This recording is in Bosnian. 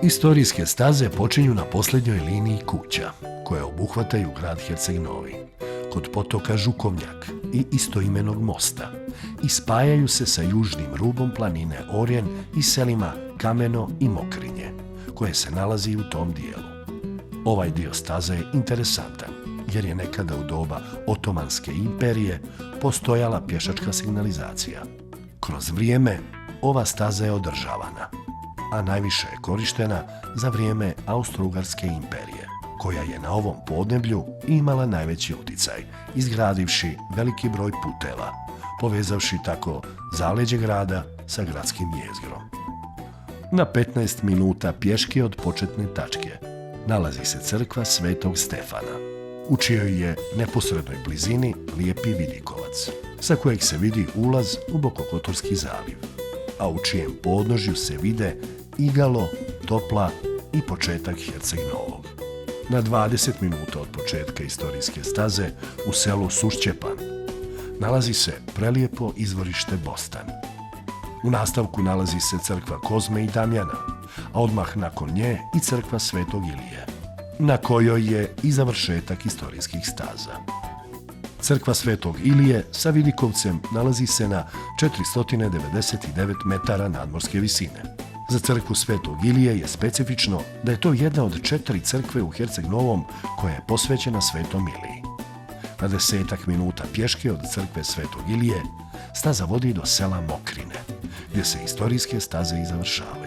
Istorijske staze počinju na posljednjoj liniji kuća, koje obuhvataju grad Herceg Novi, kod potoka Žukovnjak i istoimenog mosta i spajaju se sa južnim rubom planine Orjen i selima Kameno i Mokrinje, koje se nalazi u tom dijelu. Ovaj dio staze je interesantan, jer je nekada u doba Otomanske imperije postojala pješačka signalizacija. Kroz vrijeme ova staza je održavana, a najviše je korištena za vrijeme Austro-Ugarske imperije, koja je na ovom podneblju imala najveći utjecaj, izgradivši veliki broj puteva, povezavši tako zaleđe grada sa gradskim jezgrom. Na 15 minuta pješke od početne tačke nalazi se crkva Svetog Stefana, u čijoj je neposrednoj blizini lijepi vidikovac, sa kojeg se vidi ulaz u Bokokotorski zaliv, a u čijem podnožju se vide Igalo, Topla i početak Herceg Novog. Na 20 minuta od početka istorijske staze u selu Sušćepan nalazi se prelijepo izvorište Bostan. U nastavku nalazi se crkva Kozme i Damjana, a odmah nakon nje i crkva Svetog Ilije, na kojoj je i završetak istorijskih staza. Crkva Svetog Ilije sa vidikovcem nalazi se na 499 metara nadmorske visine. Za crkvu Svetog Ilije je specifično da je to jedna od 4 crkve u Herceg Novom koja je posvećena Svetom Iliji. Na 10 minuta pješke od crkve Svetog Ilije staza vodi do sela Mokrine, gdje se istorijske staze i završavaju.